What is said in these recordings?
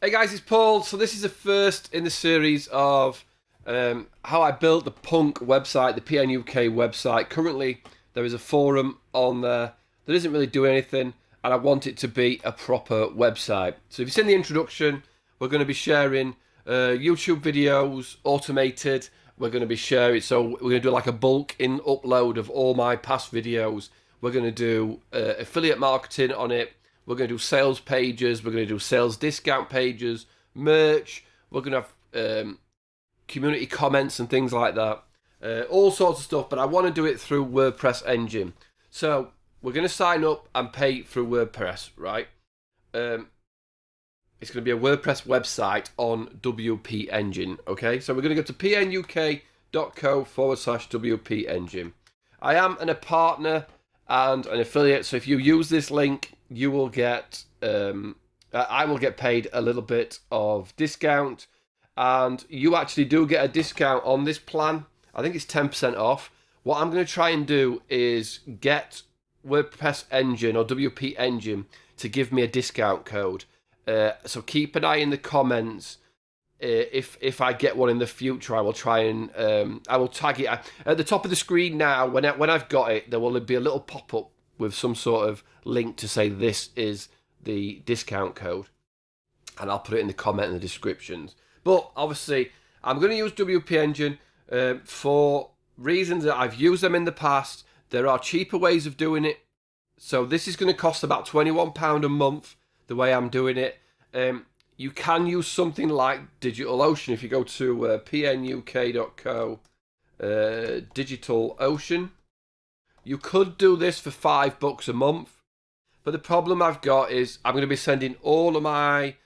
Hey guys, it's Paul. So this is the first in the series of how I built the Punk website, the PNUK website. Currently, there is a forum on there that isn't really doing anything, and I want it to be a proper website. So if you've seen the introduction, we're going to be sharing YouTube videos, automated. We're going to be sharing, so we're going to do like a bulk in upload of all my past videos. We're going to do affiliate marketing on it. We're going to do sales pages. We're going to do sales discount pages, merch. We're going to have community comments and things like that. All sorts of stuff, but I want to do it through Wordpress engine. So we're going to sign up and pay through Wordpress, right? It's going to be a WordPress website on WPengine, okay? So we're going to go to pnuk.co/WPengine. I am a partner and an affiliate, so if you use this link, you will get, I will get paid a little bit of discount, and you actually do get a discount on this plan. I think it's 10% off. What I'm going to try and do is get WordPress engine or WP engine to give me a discount code. So keep an eye in the comments. If I get one in the future, I will try and I will tag it at the top of the screen now. When I've got it, there will be a little pop-up with some sort of link to say this is the discount code, and I'll put it in the comment and the descriptions. But obviously, I'm going to use WP Engine for reasons that I've used them in the past. There are cheaper ways of doing it, so this is going to cost about £21 a month. The way I'm doing it, you can use something like DigitalOcean. If you go to pnuk.co, DigitalOcean. You could do this for $5 a month, but the problem I've got is I'm going to be sending all of my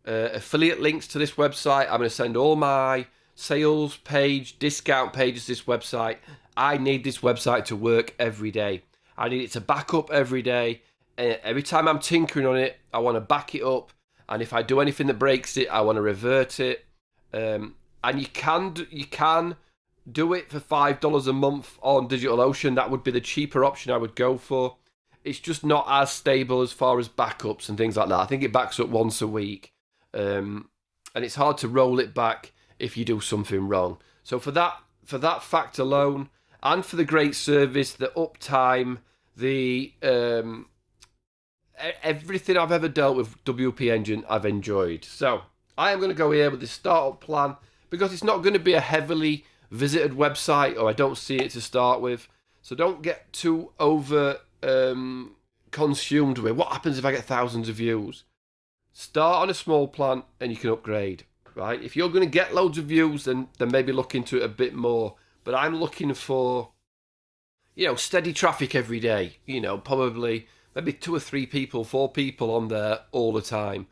affiliate links to this website. I'm going to send all my sales page, discount pages to this website. I need this website to work every day. I need it to back up every day. Every time I'm tinkering on it, I want to back it up. And if I do anything that breaks it, I want to revert it. And you can do it for $5 a month on DigitalOcean. That would be the cheaper option I would go for. It's just not as stable as far as backups and things like that. I think it backs up once a week. And it's hard to roll it back if you do something wrong. So for that fact alone, and for the great service, the uptime, the everything I've ever dealt with WP Engine, I've enjoyed. So I am going to go here with the startup plan, because it's not going to be a heavily visited website, or I don't see it to start with. So don't get too over consumed with what happens if I get thousands of views. Start on a small plan and you can upgrade, right? If you're going to get loads of views, then maybe look into it a bit more. But I'm looking for, steady traffic every day. Probably maybe 2 or 3 people, 4 people on there all the time.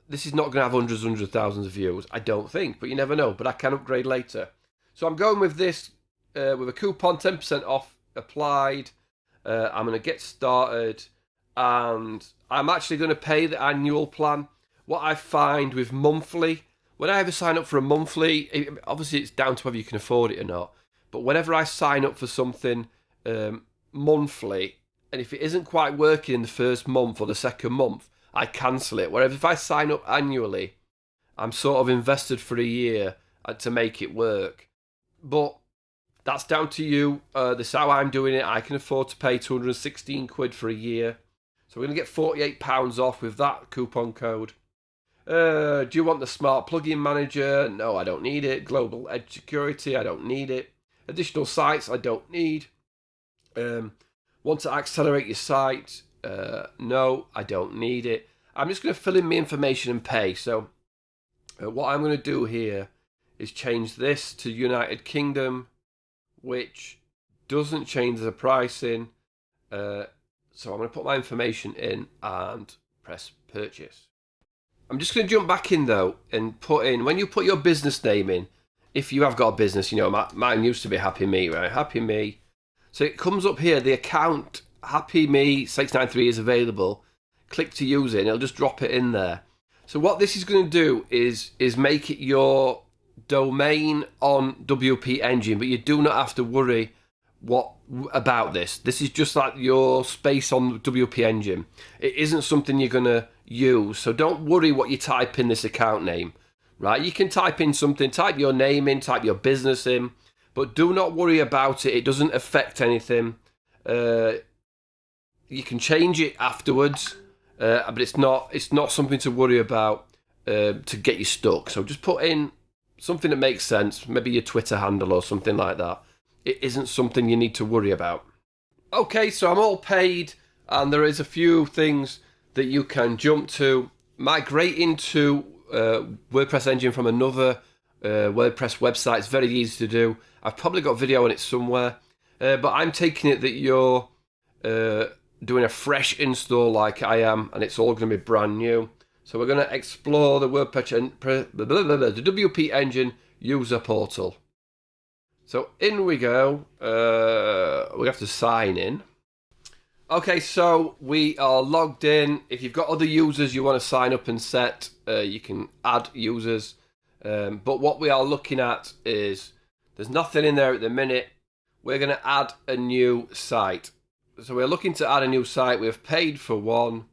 This is not going to have hundreds of thousands of views, I don't think, but you never know. But I can upgrade later. So I'm going with this, with a coupon, 10% off applied. I'm going to get started, and I'm actually going to pay the annual plan. What I find with monthly, when I ever sign up for a monthly, obviously it's down to whether you can afford it or not, but whenever I sign up for something monthly, and if it isn't quite working in the first month or the second month, I cancel it. Whereas if I sign up annually, I'm sort of invested for a year to make it work. But that's down to you. This is how I'm doing it. I can afford to pay 216 quid for a year. So we're going to get £48 off with that coupon code. Do you want the smart plugin manager? No, I don't need it. Global edge security? I don't need it. Additional sites? I don't need. Want to accelerate your site? No, I don't need it. I'm just going to fill in my information and pay. So what I'm going to do here is change this to United Kingdom, which doesn't change the pricing. So I'm going to put my information in and press purchase. I'm just going to jump back in though and put in, when you put your business name in, if you have got a business, mine used to be Happy Me, right? Happy Me. So it comes up here, the account Happy Me 693 is available. Click to use it and it'll just drop it in there. So what this is going to do is make it your domain on WP Engine, but you do not have to worry about this. This is just like your space on WP Engine. It isn't something you're going to use. So don't worry what you type in this account name, right? You can type in something, type your name in, type your business in, but do not worry about it. It doesn't affect anything. You can change it afterwards, but it's not something to worry about to get you stuck. So just put in something that makes sense, maybe your Twitter handle or something like that. It isn't something you need to worry about. Okay, so I'm all paid, and there is a few things that you can jump to. Migrating to WordPress engine from another WordPress website is very easy to do. I've probably got a video on it somewhere, but I'm taking it that you're doing a fresh install like I am, and it's all going to be brand new. So we're going to explore the the WP Engine user portal. So in we go. We have to sign in. Okay, so we are logged in. If you've got other users you want to sign up and set, you can add users. But what we are looking at is there's nothing in there at the minute. We're going to add a new site. So we're looking to add a new site. We've paid for one.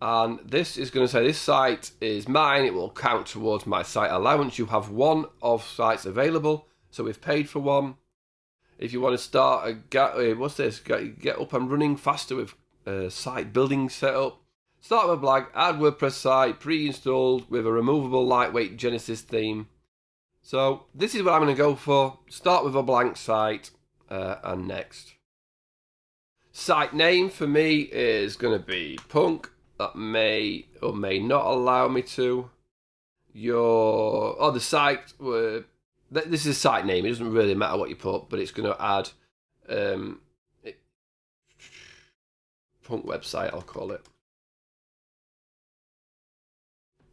And this is going to say this site is mine. It will count towards my site allowance. You have one of sites available. So we've paid for one. If you want to start get up and running faster with site building setup, start with a blank, add WordPress site, pre-installed with a removable lightweight Genesis theme. So this is what I'm going to go for. Start with a blank site and next. Site name for me is going to be Punk. That may or may not allow me to. The site. This is a site name. It doesn't really matter what you put, but it's going to add Punk website. I'll call it.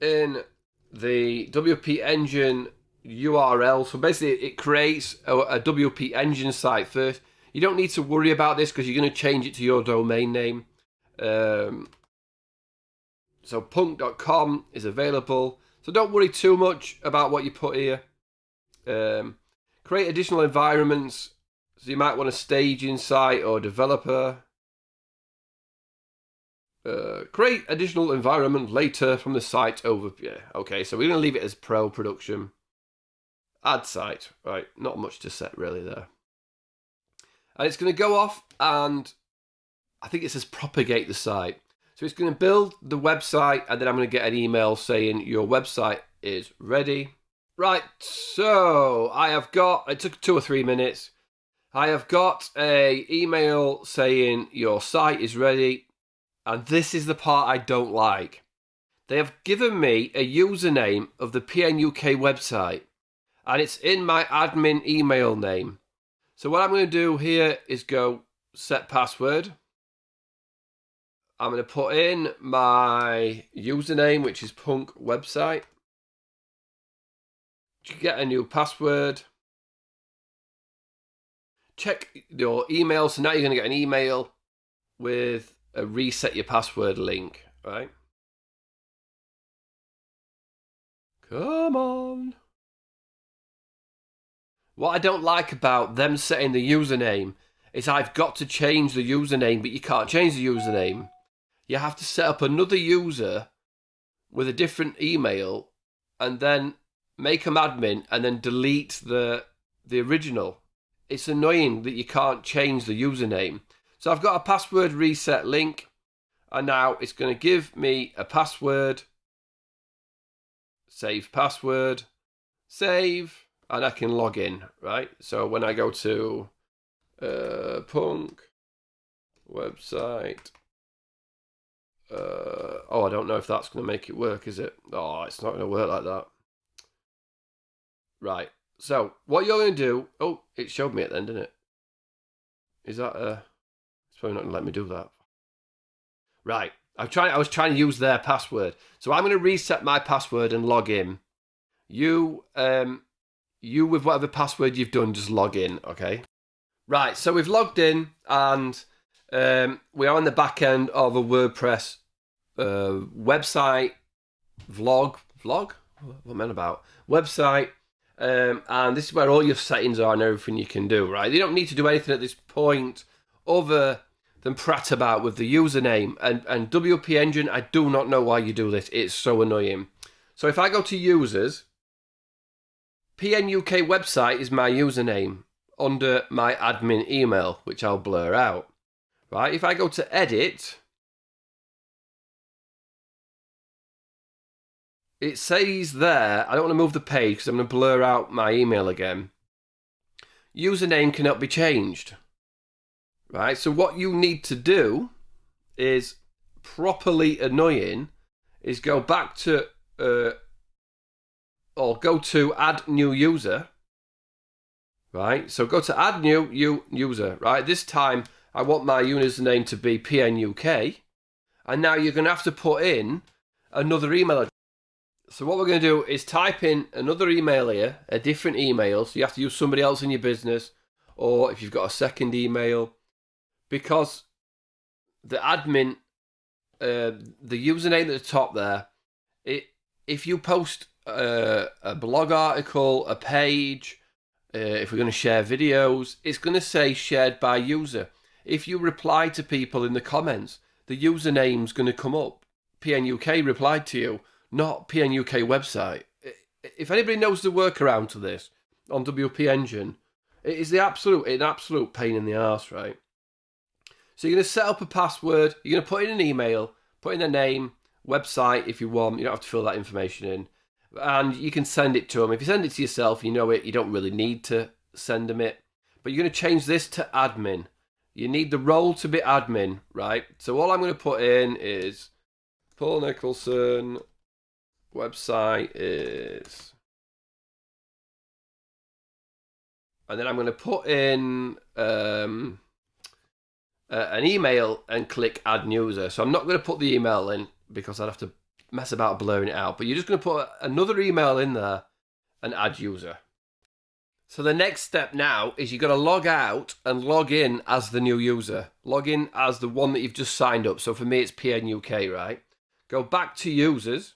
In the WP Engine URL. So basically, it creates a WP Engine site first. You don't need to worry about this because you're going to change it to your domain name. So punk.com is available. So don't worry too much about what you put here. Create additional environments. So you might want a staging site or developer. Create additional environment later from the site overview. Okay, so we're going to leave it as pro production. Add site. Right, not much to set really there. And it's going to go off and I think it says propagate the site. So it's going to build the website and then I'm going to get an email saying your website is ready. Right, so it took 2 or 3 minutes. I have got a email saying your site is ready. And this is the part I don't like. They have given me a username of the PNUK website. And it's in my admin email name. So what I'm going to do here is go set password. I'm going to put in my username, which is Punk website. Get a new password. Check your email. So now you're going to get an email with a reset your password link, right? Come on. What I don't like about them setting the username is I've got to change the username, but you can't change the username. You have to set up another user with a different email and then make them admin and then delete the original. It's annoying that you can't change the username. So I've got a password reset link and now it's going to give me a password. Save password. Save. And I can log in, right? So when I go to Punk website, I don't know if that's going to make it work, is it? Oh, it's not going to work like that. Right. So what you're going to do? It showed me it then, didn't it? Is that It's probably not going to let me do that. Right. I was trying to use their password, so I'm going to reset my password and log in. You with whatever password you've done, just log in, okay? Right, so we've logged in and we are on the back end of a WordPress website vlog? What am I about? Website, and this is where all your settings are and everything you can do, right? You don't need to do anything at this point other than prat about with the username. And WPengine, I do not know why you do this. It's so annoying. So if I go to users, PNUK website is my username under my admin email, which I'll blur out. Right? If I go to edit, it says there, I don't want to move the page because I'm going to blur out my email again. Username cannot be changed. Right? So what you need to do is properly annoying is go back to or go to add new user. Right? So go to add new user. Right? This time I want my username to be PNUK. And now you're going to have to put in another email address. So what we're going to do is type in another email here, a different email. So you have to use somebody else in your business, or if you've got a second email, because the admin, the username at the top there, if you post a blog article, a page, if we're going to share videos, it's going to say shared by user. If you reply to people in the comments, the username's going to come up. PNUK replied to you, not PNUK website. If anybody knows the workaround to this on WPengine, it is an absolute pain in the arse, right? So you're going to set up a password, you're going to put in an email, put in a name, website if you want, you don't have to fill that information in, and you can send it to them. If you send it to yourself, you know it, you don't really need to send them it, but you're going to change this to admin. You need the role to be admin, right? So all I'm going to put in is Paul Nicholson, website is, and then I'm going to put in an email and click add user. So I'm not going to put the email in because I'd have to mess about blurring it out, but you're just going to put another email in there and add user. So the next step now is you've got to log out and log in as the new user. Log in as the one that you've just signed up. So for me, it's PNUK, right? Go back to users.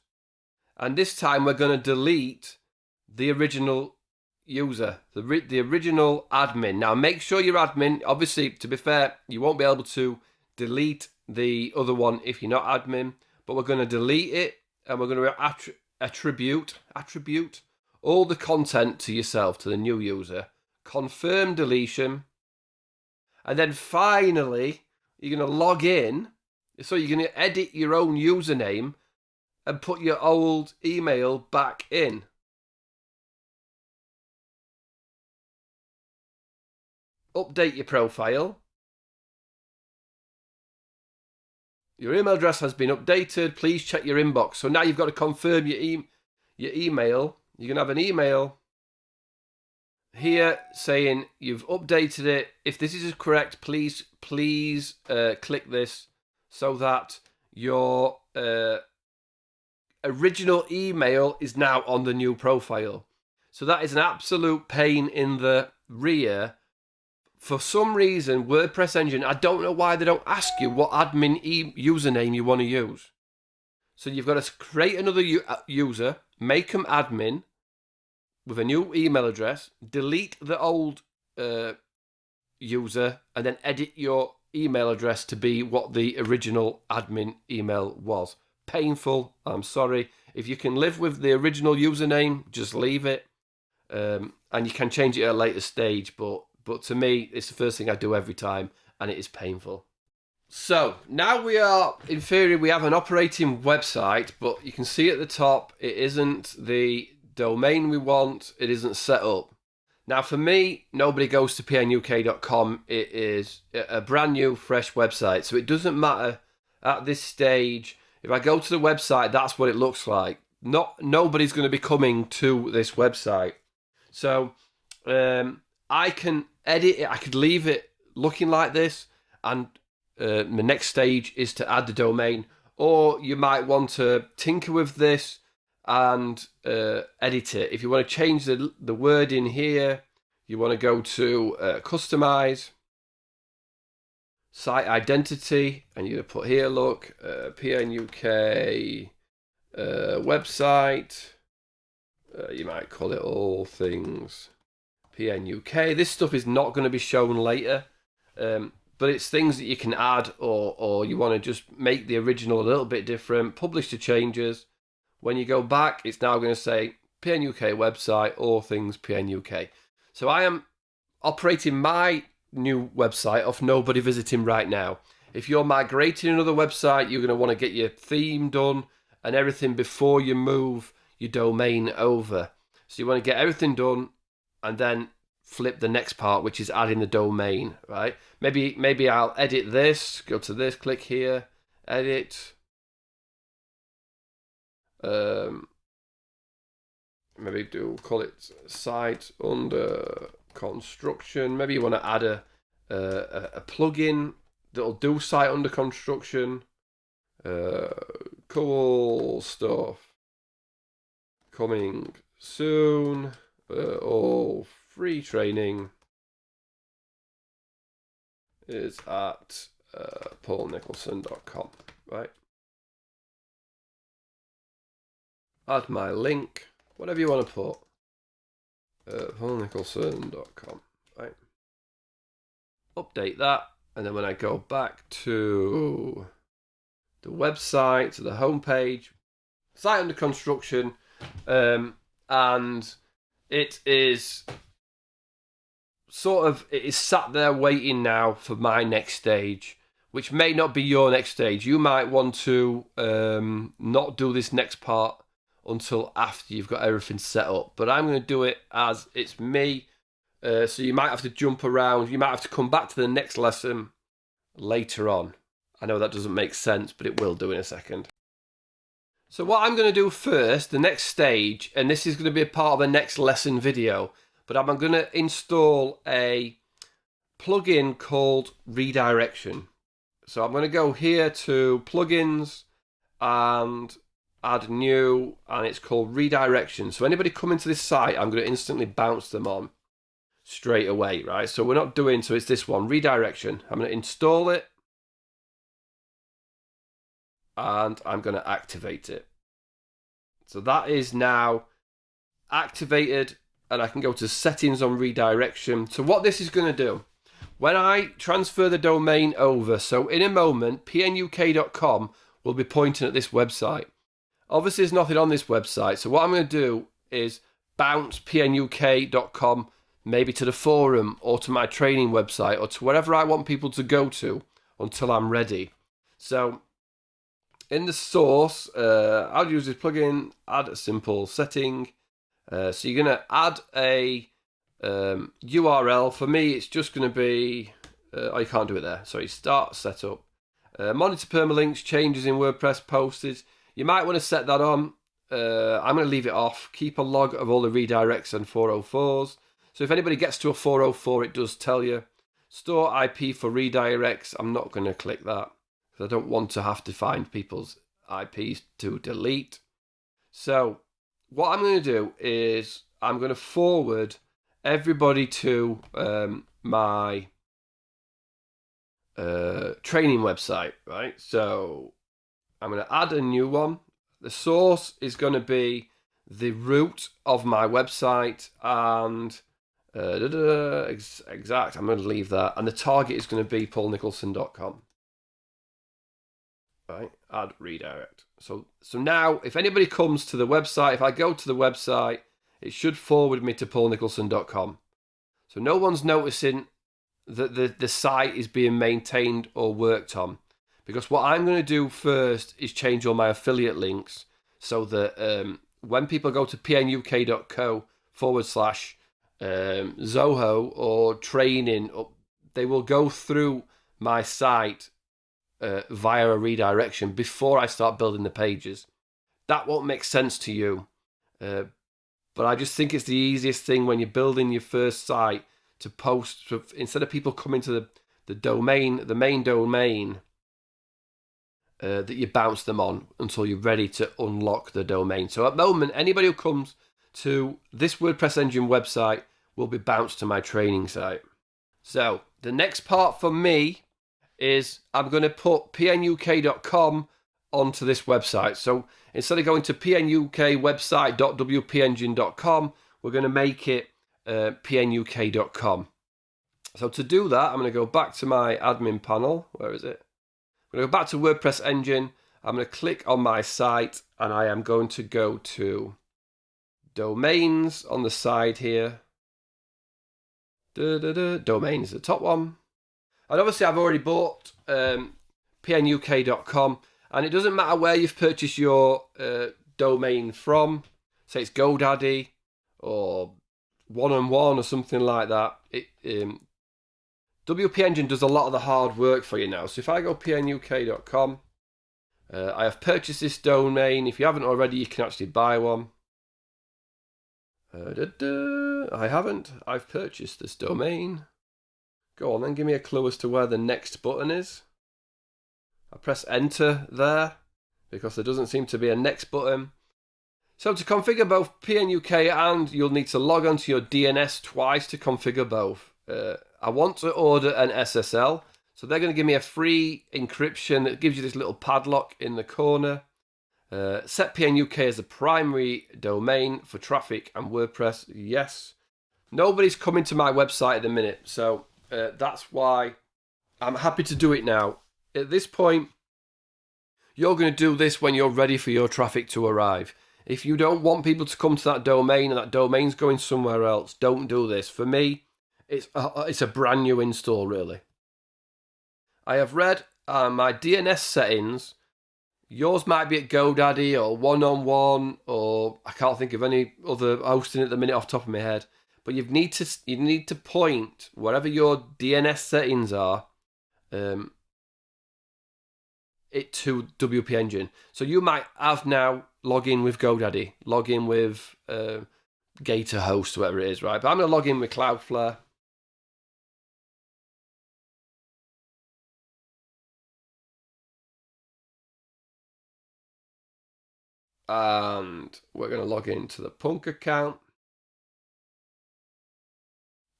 And this time we're going to delete the original user, the original admin. Now make sure your admin, obviously, to be fair, you won't be able to delete the other one if you're not admin, but we're going to delete it and we're going to attribute all the content to yourself, to the new user. Confirm deletion. And then finally, you're going to log in. So you're going to edit your own username and put your old email back in. Update your profile. Your email address has been updated. Please check your inbox. So now you've got to confirm your email. You're going to have an email here saying you've updated it. If this is correct, please click this so that your original email is now on the new profile. So that is an absolute pain in the rear. For some reason, WordPress engine, I don't know why they don't ask you what admin username you want to use. So you've got to create another user, make them admin with a new email address, delete the old user, and then edit your email address to be what the original admin email was. Painful, I'm sorry. If you can live with the original username, just leave it. And you can change it at a later stage, but to me, it's the first thing I do every time, and it is painful. So, now we are, in theory, we have an operating website, but you can see at the top, it isn't the domain we want, it isn't set up. Now, for me, nobody goes to pnuk.com. It is a brand new, fresh website, so it doesn't matter at this stage. If I go to the website, that's what it looks like. Nobody's going to be coming to this website. So, I can edit it, I could leave it looking like this, and the next stage is to add the domain, or you might want to tinker with this and edit it. If you want to change the word in here, you want to go to customize, site identity, and you're going to put here, look, PNUK website, you might call it all things PNUK. This stuff is not going to be shown later. but it's things that you can add, or you want to just make the original a little bit different, publish the changes. When you go back, it's now going to say PNUK website, all things PNUK. So I am operating my new website off nobody visiting right now. If you're migrating another website, you're going to want to get your theme done and everything before you move your domain over. So you want to get everything done and then flip the next part, which is adding the domain, right? Maybe I'll edit this, go to this, click here, edit. Maybe call it site under construction. Maybe you want to add a plugin that'll do site under construction. Cool stuff coming soon. All free training is at paulnicholson.com, right? Add my link, whatever you want to put. paulnicholson.com, right? Update that, and then when I go back to the website, to the homepage, site under construction, and it is sat there waiting now for my next stage, which may not be your next stage. You might want to not do this next part until after you've got everything set up. But I'm going to do it as it's me. So you might have to jump around. You might have to come back to the next lesson later on. I know that doesn't make sense, but it will do in a second. So what I'm going to do first, the next stage, and this is going to be a part of the next lesson video, but I'm going to install a plugin called Redirection. So I'm going to go here to plugins and add new, and it's called Redirection. So anybody coming to this site, I'm going to instantly bounce them on straight away, right? So we're not doing, so it's this one, Redirection. I'm going to install it, and I'm going to activate it. So that is now activated, and I can go to settings on Redirection. So what this is going to do, when I transfer the domain over, so in a moment, PNUK.com will be pointing at this website. Obviously, there's nothing on this website. So what I'm going to do is bounce PNUK.com maybe to the forum or to my training website or to wherever I want people to go to until I'm ready. So in the source, I'll use this plugin, add a simple setting. So you're going to add a URL. For me, it's just going to be, oh, you can't do it there. Sorry, start setup. Monitor permalinks, changes in WordPress posted. You might want to set that on. I'm going to leave it off. Keep a log of all the redirects and 404s. So if anybody gets to a 404, it does tell you. Store IP for redirects. I'm not going to click that because I don't want to have to find people's IPs to delete. So what I'm going to do is I'm going to forward everybody to my training website, right? So I'm going to add a new one. The source is going to be the root of my website, and exact. I'm going to leave that, and the target is going to be paulnicholson.com. Right, add redirect. So now, if anybody comes to the website, if I go to the website, it should forward me to paulnicholson.com. So no one's noticing that the site is being maintained or worked on. Because what I'm going to do first is change all my affiliate links so that when people go to pnuk.co/Zoho or training, they will go through my site via a redirection before I start building the pages. That won't make sense to you. But I just think it's the easiest thing when you're building your first site to post. Instead of people coming to the domain, the main domain, that you bounce them on until you're ready to unlock the domain. So at the moment, anybody who comes to this WordPress engine website will be bounced to my training site. So the next part for me is I'm going to put pnuk.com onto this website. So instead of going to pnukwebsite.wpengine.com, we're going to make it pnuk.com. So to do that, I'm going to go back to my admin panel. Where is it? I'm going to go back to WordPress engine. I'm going to click on my site and I am going to go to domains on the side here. Domains, the top one. And obviously I've already bought PNUK.com, and it doesn't matter where you've purchased your domain from. Say it's GoDaddy or One-on-One or something like that. WPengine does a lot of the hard work for you now. So if I go PNUK.com, I have purchased this domain. If you haven't already, you can actually buy one. I haven't. I've purchased this domain. Go on then, give me a clue as to where the next button is. I press enter there because there doesn't seem to be a next button. So to configure both PNUK, and you'll need to log onto your DNS twice to configure both. I want to order an SSL. So they're going to give me a free encryption that gives you this little padlock in the corner. Set PNUK as a primary domain for traffic and WordPress. Yes. Nobody's coming to my website at the minute, so that's why I'm happy to do it now. At this point, you're going to do this when you're ready for your traffic to arrive. If you don't want people to come to that domain and that domain's going somewhere else, don't do this. For me, it's a brand new install, really. I have read my DNS settings. Yours might be at GoDaddy or One-on-One, or I can't think of any other hosting at the minute off the top of my head. But you need to point whatever your DNS settings are, it to WPengine. So you might have now log in with GoDaddy, log in with Gator Host, whatever it is, right? But I'm going to log in with Cloudflare. And we're going to log into the PNUK account.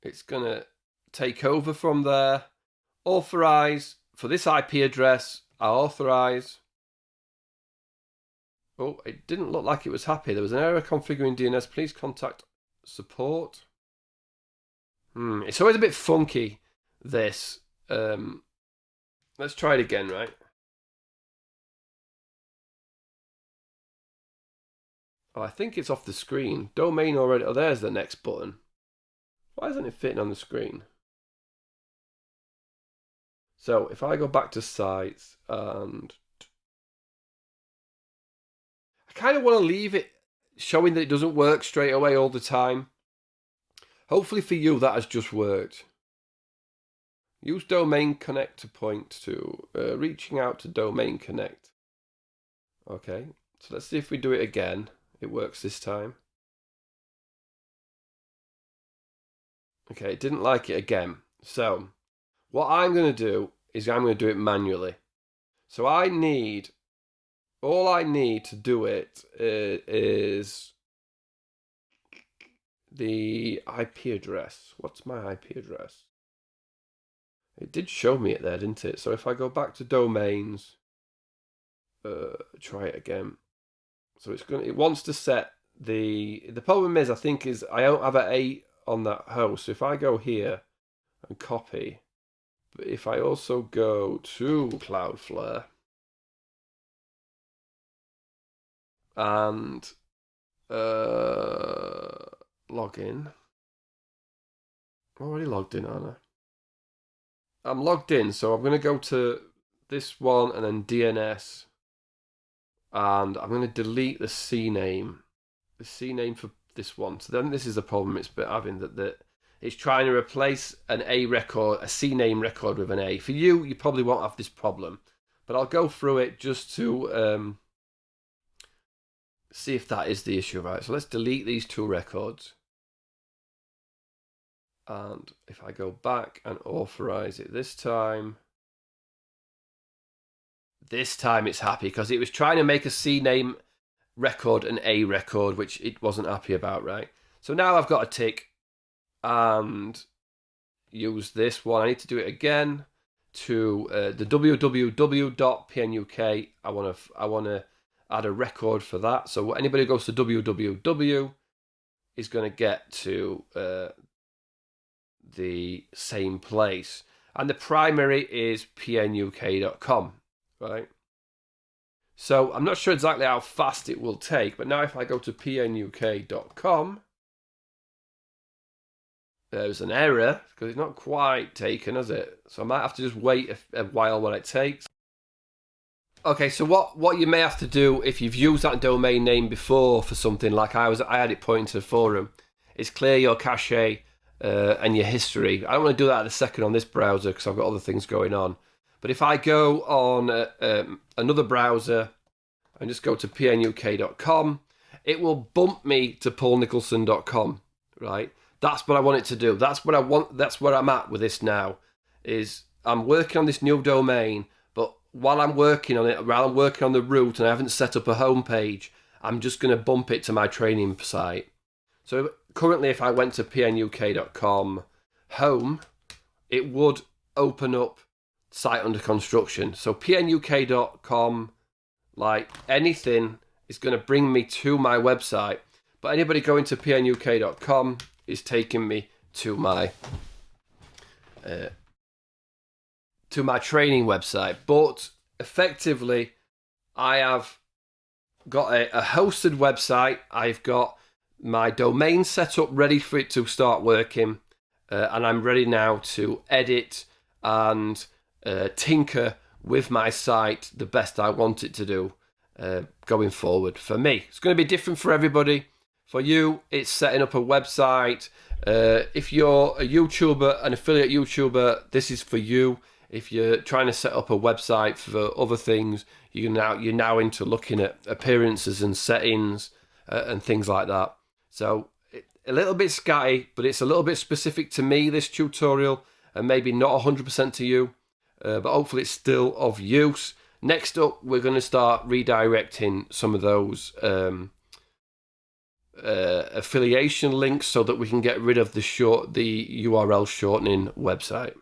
It's going to take over from there. Authorize. For this IP address, I authorize. Oh, it didn't look like it was happy. There was an error configuring DNS. Please contact support. It's always a bit funky, this. Let's try it again, right? Oh, I think it's off the screen. Domain already. Oh, there's the next button. Why isn't it fitting on the screen? So if I go back to sites, and I kind of want to leave it showing that it doesn't work straight away all the time. Hopefully for you that has just worked. Use domain connect to point to reaching out to domain connect. Okay, so let's see if we do it again. It works this time. Okay, it didn't like it again. So what I'm going to do is I'm going to do it manually. So all I need to do it is the IP address. What's my IP address? It did show me it there, didn't it? So if I go back to domains, try it again. So it wants to set the problem is, I think, is I don't have an 8 on that host. So if I go here and copy, but if I also go to Cloudflare and log in, I'm already logged in, aren't I? I'm logged in, so I'm going to go to this one and then DNS. And I'm going to delete the CNAME. The CNAME for this one. So then this is the problem it's been having, that it's trying to replace an A record, a CNAME record with an A. For you, you probably won't have this problem. But I'll go through it just to see if that is the issue, right? So let's delete these 2 records. And if I go back and authorize it this time it's happy, because it was trying to make a CNAME record an A record, which it wasn't happy about, right? So now I've got a tick and use this one. I need to do it again to the www.pnuk. I want to add a record for that. So anybody who goes to www is going to get to the same place. And the primary is PNUK.com, right? So I'm not sure exactly how fast it will take, but now if I go to PNUK.com, there's an error because it's not quite taken, is it? So I might have to just wait a while while it takes. Okay, so what you may have to do if you've used that domain name before for something like I had it pointing to the forum, is clear your cache and your history. I don't want to do that in a second on this browser because I've got other things going on. But if I go on another browser and just go to pnuk.com, it will bump me to paulnicholson.com, right? That's what I want it to do. That's what I want. That's where I'm at with this now. Is I'm working on this new domain, but while I'm working on it, while I'm working on the route and I haven't set up a homepage, I'm just going to bump it to my training site. So currently, if I went to pnuk.com home, it would open up site under construction. So pnuk.com, like anything, is going to bring me to my website. But anybody going to pnuk.com is taking me to my training website. But effectively, I have got a hosted website. I've got my domain set up ready for it to start working, and I'm ready now to edit and tinker with my site the best I want it to do going forward. For me, it's going to be different for everybody. For you, it's setting up a website. If you're a YouTuber, an affiliate YouTuber, this is for you. If you're trying to set up a website for other things, you're now into looking at appearances and settings and things like that. So a little bit scatty, but it's a little bit specific to me, this tutorial, and maybe not 100% to you, but hopefully it's still of use. Next up, we're going to start redirecting some of those affiliation links so that we can get rid of the URL shortening website.